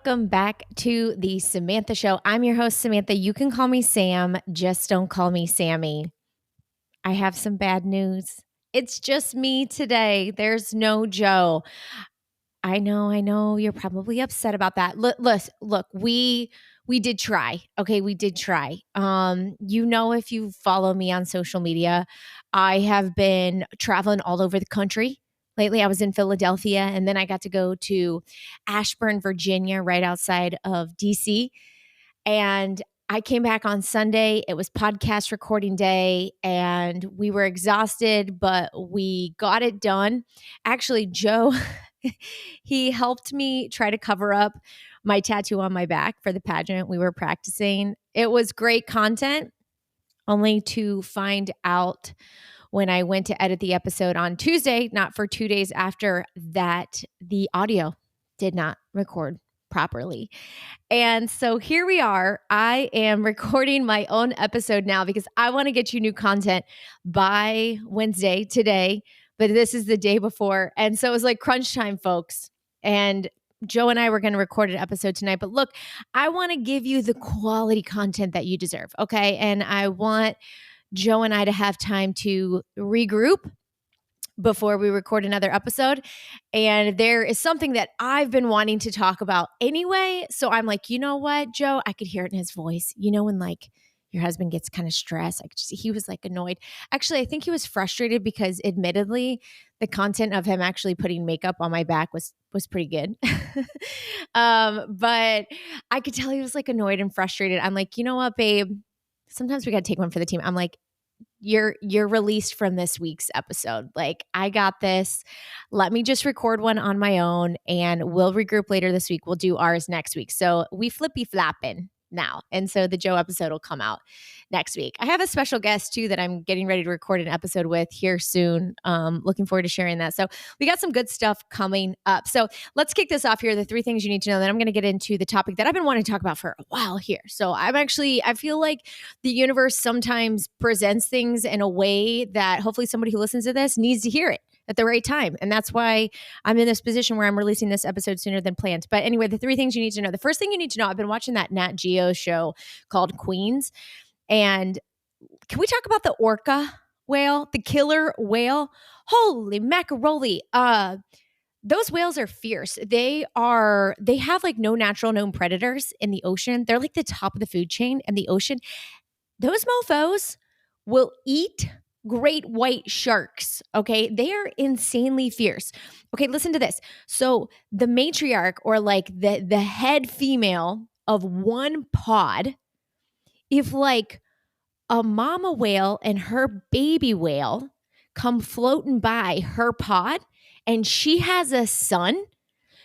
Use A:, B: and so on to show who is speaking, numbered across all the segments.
A: welcome back to the Samantha Show. I'm your host, Samantha. You can call me Sam, just don't call me Sammy. I have some bad news. It's just me today. There's no Joe. I know. You're probably upset about that. Look, we did try. Okay, we did try. If you follow me on social media, I have been traveling all over the country. Lately, I was in Philadelphia, and then I got to go to Ashburn, Virginia, right outside of DC. And I came back on Sunday. It was podcast recording day, and we were exhausted, but we got it done. Actually, Joe, he helped me try to cover up my tattoo on my back for the pageant we were practicing. It was great content, only to find out when I went to edit the episode on Tuesday, not for 2 days after, that the audio did not record properly. And so here we are. I am recording my own episode now because I want to get you new content by Wednesday, today, but this is the day before. And so it was like crunch time, folks. And Joe and I were going to record an episode tonight. But look, I want to give you the quality content that you deserve, okay? And I want Joe and I to have time to regroup before we record another episode. And there is something that I've been wanting to talk about anyway. So I'm like, you know what, Joe? I could hear it in his voice. You know, when like your husband gets kind of stressed, I could just, he was like annoyed. Actually, I think he was frustrated because admittedly, the content of him actually putting makeup on my back was pretty good. But I could tell he was like annoyed and frustrated. I'm like, you know what, babe? Sometimes we got to take one for the team. I'm like, you're released from this week's episode. Like, I got this. Let me just record one on my own and we'll regroup later this week. We'll do ours next week. So we flippy flapping now. And so the Joe episode will come out next week. I have a special guest too that I'm getting ready to record an episode with here soon. Looking forward to sharing that. So we got some good stuff coming up. So let's kick this off here. The 3 things you need to know. Then I'm going to get into the topic that I've been wanting to talk about for a while here. So I feel like the universe sometimes presents things in a way that hopefully somebody who listens to this needs to hear it at the right time. And that's why I'm in this position where I'm releasing this episode sooner than planned. But anyway, the 3 things you need to know. The first thing you need to know, I've been watching that Nat Geo show called Queens. And can we talk about the orca whale, the killer whale? Holy macaroni. Those whales are fierce. They have like no natural known predators in the ocean. They're like the top of the food chain in the ocean. Those mofos will eat great white sharks, okay? They are insanely fierce. Okay, listen to this. So the matriarch, or like the head female of one pod, if like a mama whale and her baby whale come floating by her pod and she has a son,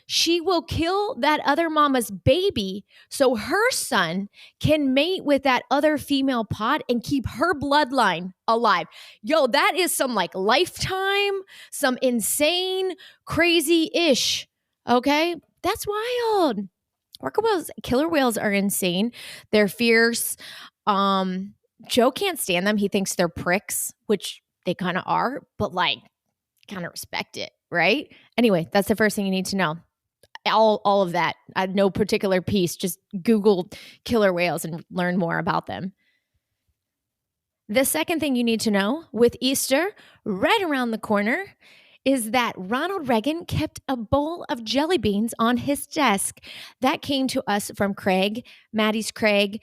A: she will kill that other mama's baby so her son can mate with that other female pod and keep her bloodline alive. Yo, that is some like Lifetime, some insane, crazy-ish, okay? That's wild. Orca whales, killer whales are insane. They're fierce. Joe can't stand them. He thinks they're pricks, which they kind of are, but like kind of respect it, right? Anyway, that's the first thing you need to know. All of that. No particular piece. Just Google killer whales and learn more about them. The second thing you need to know, with Easter right around the corner, is that Ronald Reagan kept a bowl of jelly beans on his desk. That came to us from Craig, Maddie's Craig,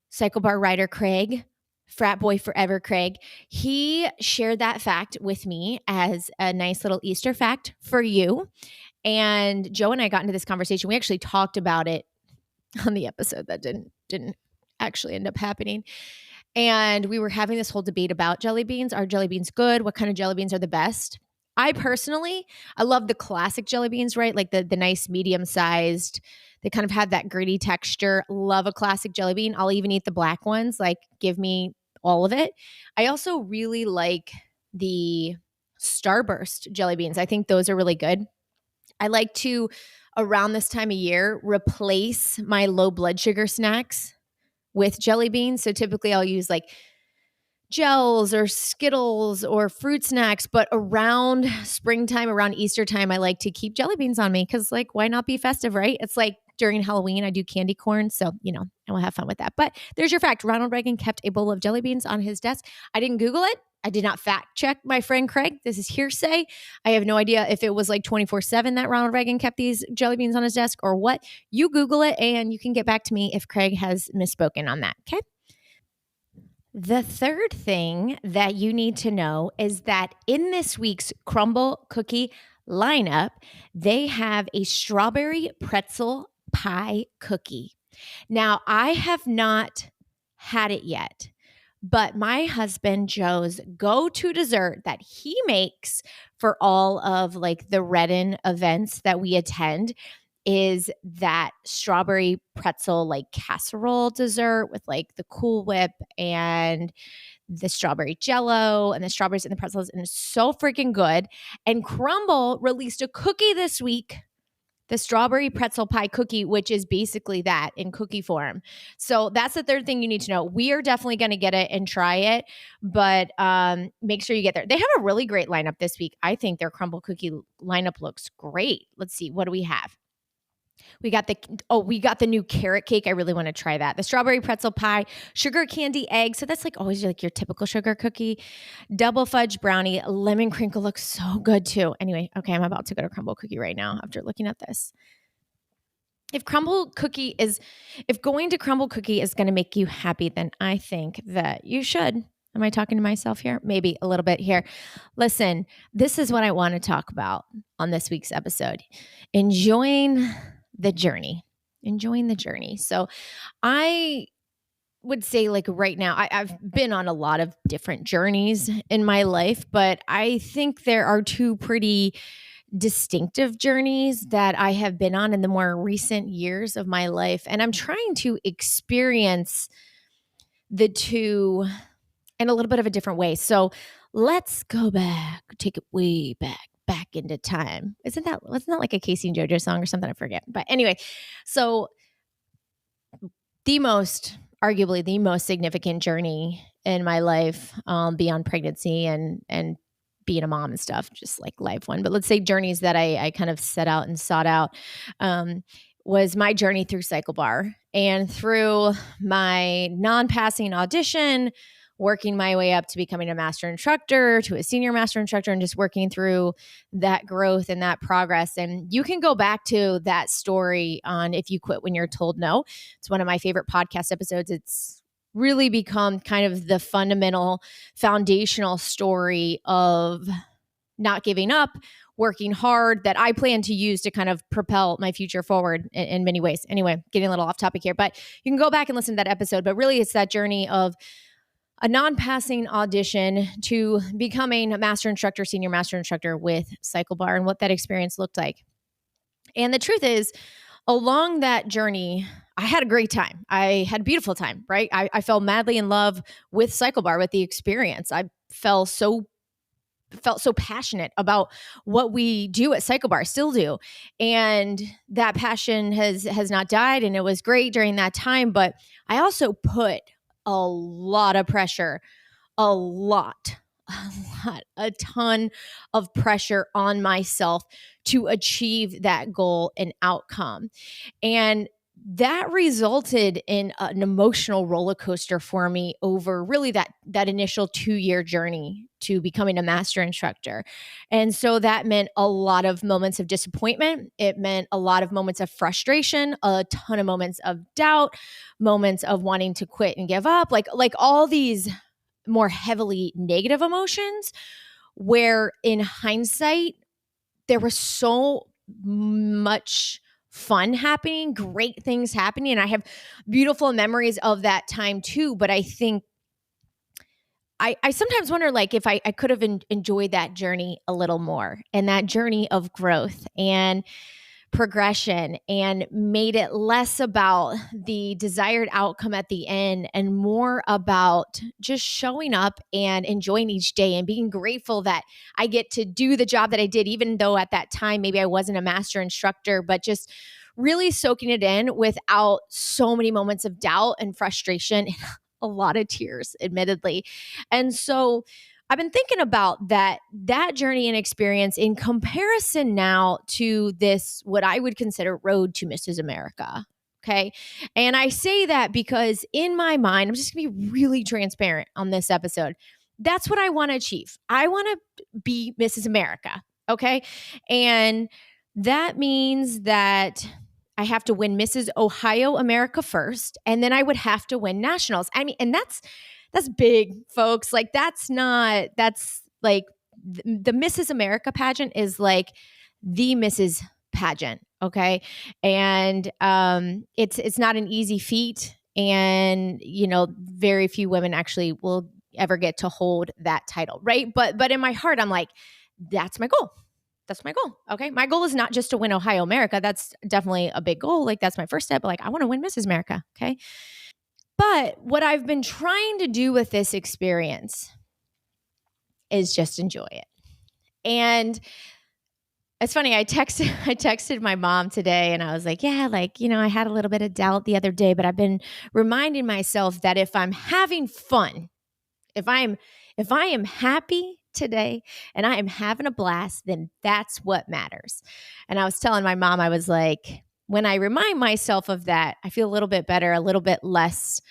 A: Cycle Bar Rider Craig, Frat Boy Forever Craig. He shared that fact with me as a nice little Easter fact for you. And Joe and I got into this conversation. We actually talked about it on the episode that didn't actually end up happening. And we were having this whole debate about jelly beans. Are jelly beans good? What kind of jelly beans are the best? I love the classic jelly beans, right? Like the nice medium-sized. They kind of have that gritty texture. Love a classic jelly bean. I'll even eat the black ones. Like, give me all of it. I also really like the Starburst jelly beans. I think those are really good. I like to, around this time of year, replace my low blood sugar snacks with jelly beans. So typically I'll use like gels or Skittles or fruit snacks. But around springtime, around Easter time, I like to keep jelly beans on me because like, why not be festive, right? It's like during Halloween. I do candy corn. So, and we'll have fun with that. But there's your fact. Ronald Reagan kept a bowl of jelly beans on his desk. I didn't Google it. I did not fact check my friend Craig. This is hearsay. I have no idea if it was like 24/7 that Ronald Reagan kept these jelly beans on his desk or what. You Google it and you can get back to me if Craig has misspoken on that. Okay. The third thing that you need to know is that in this week's Crumbl cookie lineup, they have a strawberry pretzel pie cookie. Now, I have not had it yet, but my husband Joe's go-to dessert that he makes for all of like the Redden events that we attend is that strawberry pretzel like casserole dessert with like the Cool Whip and the strawberry jello and the strawberries and the pretzels, and it's so freaking good. And Crumbl released a cookie this week, the strawberry pretzel pie cookie, which is basically that in cookie form. So that's the third thing you need to know. We are definitely going to get it and try it, but make sure you get there. They have a really great lineup this week. I think their Crumbl cookie lineup looks great. Let's see. What do we have? We got the new carrot cake. I really want to try that. The strawberry pretzel pie, sugar candy egg. So that's like always like your typical sugar cookie. Double fudge brownie, lemon crinkle looks so good too. Anyway, okay, I'm about to go to Crumbl cookie right now after looking at this. If going to Crumbl cookie is going to make you happy, then I think that you should. Am I talking to myself here? Maybe a little bit here. Listen, this is what I want to talk about on this week's episode. Enjoying the journey. So I would say like right now, I've been on a lot of different journeys in my life, but I think there are two pretty distinctive journeys that I have been on in the more recent years of my life. And I'm trying to experience the two in a little bit of a different way. So let's go back, take it way back into time. Wasn't that like a Casey and JoJo song or something? I forget. But anyway, so arguably the most significant journey in my life, beyond pregnancy and being a mom and stuff, just like life one. But let's say journeys that I kind of set out and sought out, was my journey through CycleBar and through my non-passing audition, working my way up to becoming a master instructor, to a senior master instructor, and just working through that growth and that progress. And you can go back to that story on If You Quit When You're Told No. It's one of my favorite podcast episodes. It's really become kind of the fundamental, foundational story of not giving up, working hard, that I plan to use to kind of propel my future forward in many ways. Anyway, getting a little off topic here, but you can go back and listen to that episode. But really, it's that journey of a non-passing audition to becoming a master instructor, senior master instructor with CycleBar, and what that experience looked like. And the truth is, along that journey, I had a great time. I had a beautiful time, right? I fell madly in love with CycleBar, with the experience. I felt so passionate about what we do at CycleBar, still do. And that passion has not died, and it was great during that time. But I also put a lot of pressure, a ton of pressure on myself to achieve that goal and outcome. And that resulted in an emotional roller coaster for me over really that initial 2-year journey to becoming a master instructor. And so that meant a lot of moments of disappointment. It meant a lot of moments of frustration, a ton of moments of doubt, moments of wanting to quit and give up, like all these more heavily negative emotions, where in hindsight, there was so much fun happening, great things happening. And I have beautiful memories of that time too. But I think I sometimes wonder, like, if I could have enjoyed that journey a little more, and that journey of growth and progression, and made it less about the desired outcome at the end and more about just showing up and enjoying each day and being grateful that I get to do the job that I did, even though at that time maybe I wasn't a master instructor, but just really soaking it in without so many moments of doubt and frustration and a lot of tears, admittedly. And so I've been thinking about that journey and experience in comparison now to this, what I would consider road to Mrs. America. Okay. And I say that because in my mind, I'm just going to be really transparent on this episode. That's what I want to achieve. I want to be Mrs. America. Okay. And that means that I have to win Mrs. Ohio America first, and then I would have to win nationals. I mean, and that's big, folks. Like that's like the Mrs. America pageant is like the Mrs. pageant. Okay. And it's not an easy feat. And, very few women actually will ever get to hold that title. Right. But in my heart, I'm like, that's my goal. That's my goal. Okay. My goal is not just to win Ohio America. That's definitely a big goal. Like that's my first step. But like, I want to win Mrs. America. Okay. But what I've been trying to do with this experience is just enjoy it. And it's funny, I texted my mom today and I was like, yeah, like, I had a little bit of doubt the other day, but I've been reminding myself that if I'm having fun, if I am happy today and I am having a blast, then that's what matters. And I was telling my mom, I was like, when I remind myself of that, I feel a little bit better, a little bit less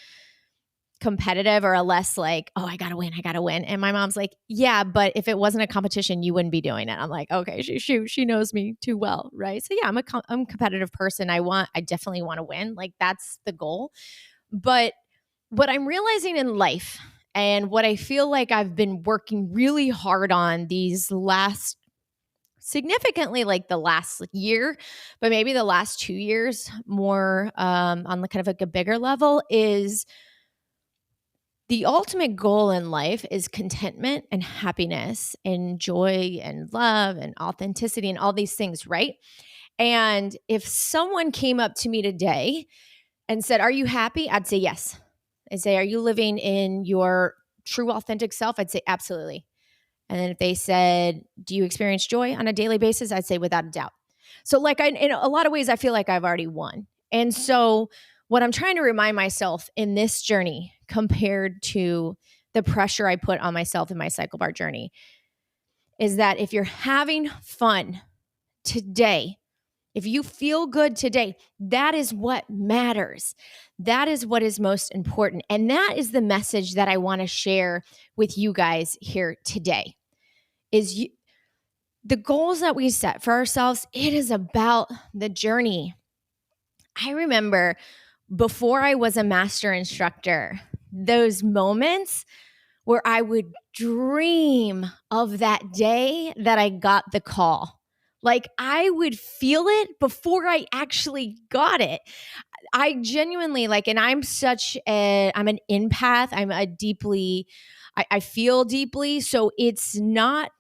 A: competitive, or a less like, oh, I gotta win. And my mom's like, yeah, but if it wasn't a competition, you wouldn't be doing it. I'm like, okay, she knows me too well, right? So yeah, I'm a competitive person. I definitely want to win. Like that's the goal. But what I'm realizing in life, and what I feel like I've been working really hard on these last, significantly like the last year, but maybe the last 2 years more on the kind of like a bigger level, is the ultimate goal in life is contentment and happiness and joy and love and authenticity and all these things, right? And if someone came up to me today and said, are you happy? I'd say yes. I'd say, are you living in your true authentic self? I'd say absolutely. And then if they said, do you experience joy on a daily basis? I'd say without a doubt. So like in a lot of ways, I feel like I've already won. And so what I'm trying to remind myself in this journey compared to the pressure I put on myself in my CycleBar journey is that if you're having fun today, if you feel good today, that is what matters. That is what is most important. And that is the message that I want to share with you guys here today. The goals that we set for ourselves, it is about the journey. I remember before I was a master instructor, those moments where I would dream of that day that I got the call. Like I would feel it before I actually got it. I genuinely and I'm an empath. I feel deeply. So it's not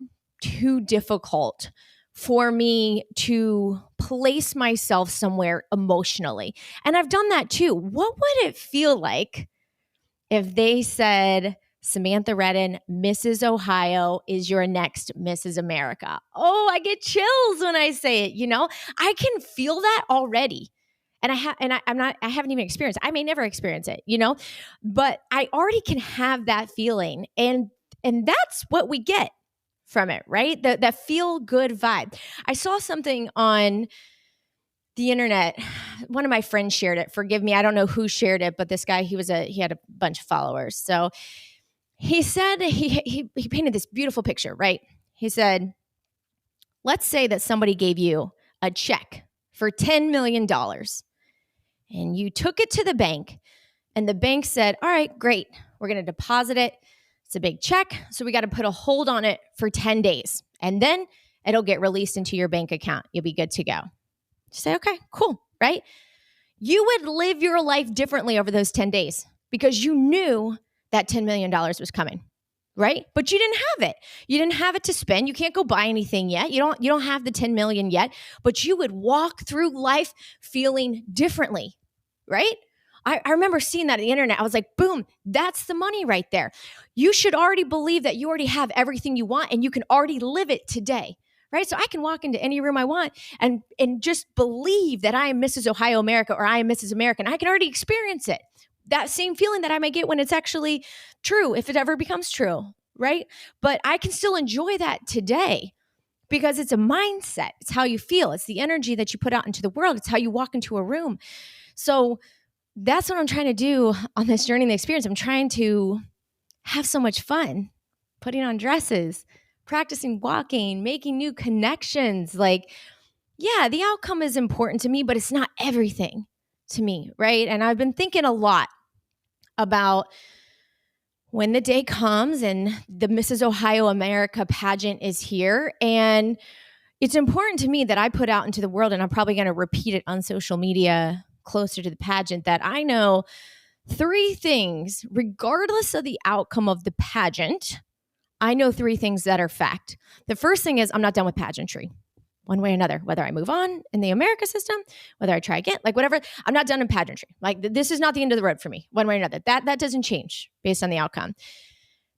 A: too difficult for me to place myself somewhere emotionally. And I've done that too. What would it feel like if they said, Samantha Redden, Mrs. Ohio is your next Mrs. America? Oh, I get chills when I say it, I can feel that already. And I haven't even experienced it. I may never experience it, but I already can have that feeling. And that's what we get from it, right? That feel good vibe. I saw something on the internet. One of my friends shared it. Forgive me. I don't know who shared it, but this guy, he had a bunch of followers. So he said, he painted this beautiful picture, right? He said, let's say that somebody gave you a check for $10 million and you took it to the bank and the bank said, all right, great. We're going to deposit it. It's a big check. So we got to put a hold on it for 10 days and then it'll get released into your bank account. You'll be good to go. You say, okay, cool, right? You would live your life differently over those 10 days because you knew that $10 million was coming, right? But you didn't have it. You didn't have it to spend. You can't go buy anything yet. You don't have the 10 million yet, but you would walk through life feeling differently, right? I remember seeing that on the internet. I was like, boom, that's the money right there. You should already believe that you already have everything you want and you can already live it today, right? So I can walk into any room I want and just believe that I am Mrs. Ohio America or I am Mrs. America. And I can already experience it. That same feeling that I might get when it's actually true, if it ever becomes true, right? But I can still enjoy that today because it's a mindset. It's how you feel. It's the energy that you put out into the world. It's how you walk into a room. So that's what I'm trying to do on this journey and the experience. I'm trying to have so much fun putting on dresses, practicing walking, making new connections. Like, yeah, the outcome is important to me, but it's not everything to me, right? And I've been thinking a lot about when the day comes and the Mrs. Ohio America pageant is here. And it's important to me that I put out into the world, and I'm probably going to repeat it on social media closer to the pageant, that I know 3 things, regardless of the outcome of the pageant. I know 3 things that are fact. The first thing is I'm not done with pageantry. One way or another, whether I move on in the America system, whether I try again, like whatever, I'm not done in pageantry. Like this is not the end of the road for me, one way or another. That doesn't change based on the outcome.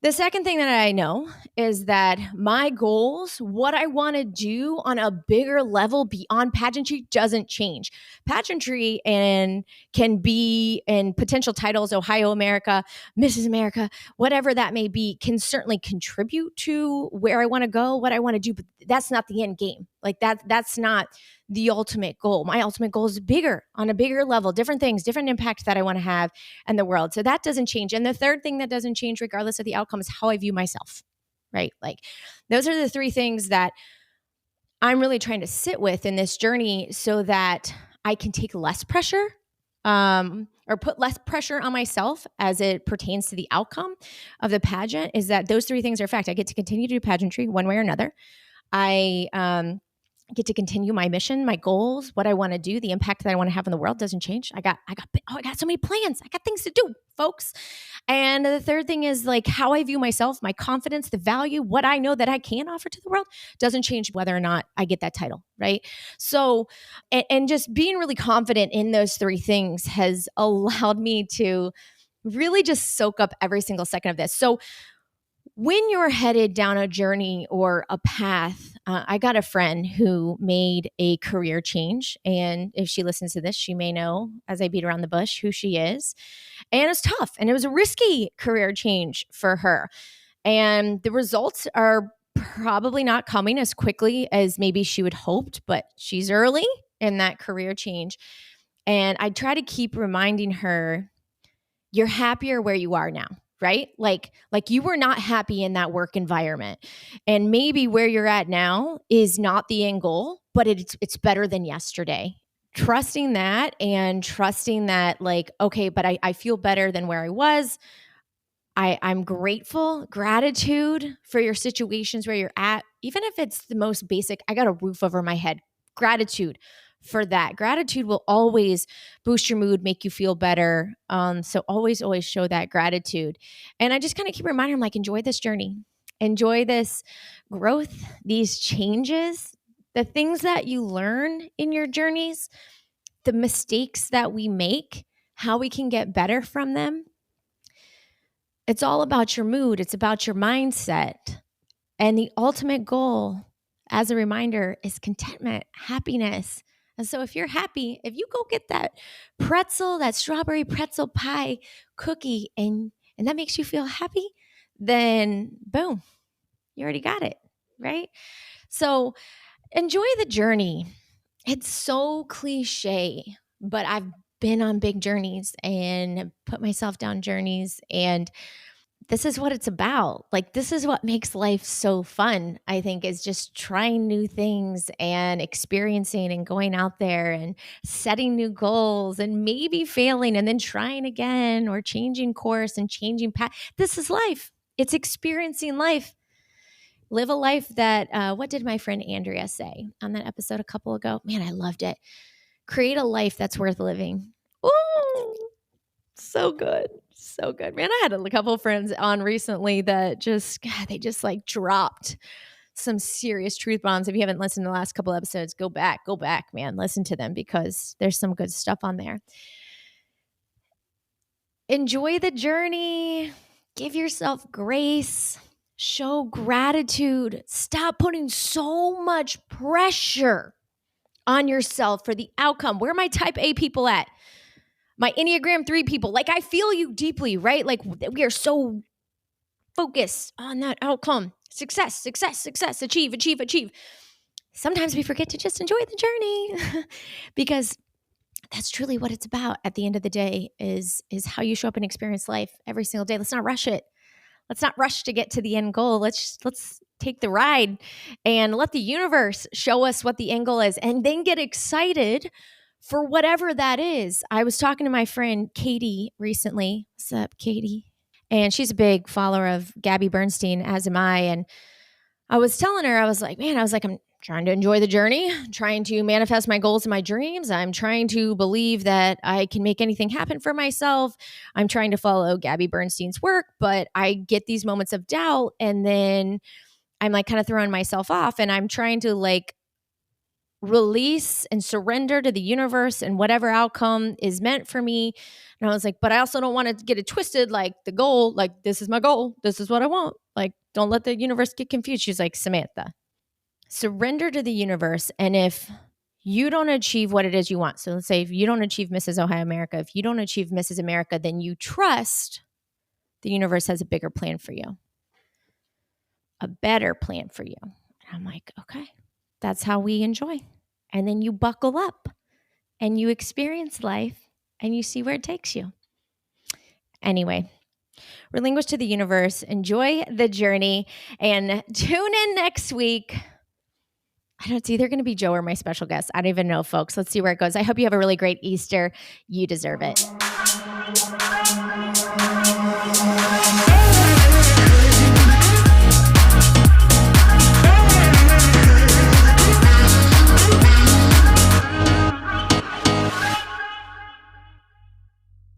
A: The second thing that I know is that my goals, what I want to do on a bigger level beyond pageantry doesn't change. Pageantry and can be in potential titles, Ohio America, Mrs. America, whatever that may be, can certainly contribute to where I want to go, what I want to do, but that's not the end game. Like that's not the ultimate goal. My ultimate goal is bigger, on a bigger level, different things, different impact that I want to have in the world. So that doesn't change. And the third thing that doesn't change, regardless of the outcome, is how I view myself, right? Like those are the 3 things that I'm really trying to sit with in this journey so that I can take less pressure or put less pressure on myself as it pertains to the outcome of the pageant. Is that those 3 things are fact. I get to continue to do pageantry one way or another. I get to continue my mission, my goals, what I want to do, the impact that I want to have in the world doesn't change. I got so many plans. I got things to do, folks. And the third thing is like how I view myself, my confidence, the value, what I know that I can offer to the world doesn't change whether or not I get that title, right? So, and just being really confident in those 3 things has allowed me to really just soak up every single second of this. So when you're headed down a journey or a path, I got a friend who made a career change. And if she listens to this, she may know, as I beat around the bush, who she is. And it's tough. And it was a risky career change for her. And the results are probably not coming as quickly as maybe she would hoped, but she's early in that career change. And I try to keep reminding her, you're happier where you are now. Right? Like you were not happy in that work environment. And maybe where you're at now is not the end goal, but it's better than yesterday. Trusting that and trusting that like, okay, but I feel better than where I was. I'm grateful, gratitude for your situations where you're at, even if it's the most basic, I got a roof over my head, gratitude for that. Gratitude will always boost your mood, make you feel better. So always show that gratitude. And I just kind of keep reminding them, like, enjoy this journey, enjoy this growth, these changes, the things that you learn in your journeys, the mistakes that we make, how we can get better from them. It's all about your mood. It's about your mindset. And the ultimate goal, as a reminder, is contentment, happiness. And so if you're happy, if you go get that pretzel, that strawberry pretzel pie cookie, and that makes you feel happy, then boom, you already got it, right? So enjoy the journey. It's so cliche, but I've been on big journeys and put myself down journeys, and this is what it's about. Like, this is what makes life so fun, I think, is just trying new things and experiencing and going out there and setting new goals and maybe failing and then trying again or changing course and changing path. This is life. It's experiencing life. Live a life that, what did my friend Andrea say on that episode a couple ago? Man, I loved it. Create a life that's worth living. Ooh, so good. So good, man. I had a couple of friends on recently that they just like dropped some serious truth bombs. If you haven't listened to the last couple episodes, go back, man. Listen to them because there's some good stuff on there. Enjoy the journey. Give yourself grace. Show gratitude. Stop putting so much pressure on yourself for the outcome. Where are my type A people at? My Enneagram 3 people, like, I feel you deeply, right? Like, we are so focus on that outcome. Success, success, success, achieve, achieve, achieve. Sometimes we forget to just enjoy the journey because that's truly what it's about at the end of the day is how you show up and experience life every single day. Let's not rush it. Let's not rush to get to the end goal. Let's take the ride and let the universe show us what the end goal is and then get excited for whatever that is. I was talking to my friend Katie recently. What's up, Katie? And she's a big follower of Gabby Bernstein, as am I. And I was telling her, I was like, I'm trying to enjoy the journey, trying to manifest my goals and my dreams. I'm trying to believe that I can make anything happen for myself. I'm trying to follow Gabby Bernstein's work, but I get these moments of doubt and then I'm like kind of throwing myself off and I'm trying to like release and surrender to the universe and whatever outcome is meant for me. And I was like, but I also don't want to get it twisted. Like the goal, like this is my goal. This is what I want. Like, don't let the universe get confused. She's like, Samantha, surrender to the universe. And if you don't achieve what it is you want, so let's say if you don't achieve Mrs. Ohio America, if you don't achieve Mrs. America, then you trust the universe has a bigger plan for you, a better plan for you. And I'm like, okay, that's how we enjoy. And then you buckle up and you experience life and you see where it takes you. Anyway, relinquish to the universe, enjoy the journey, and tune in next week. I don't know, it's either going to be Joe or my special guest. I don't even know, folks. Let's see where it goes. I hope you have a really great Easter. You deserve it.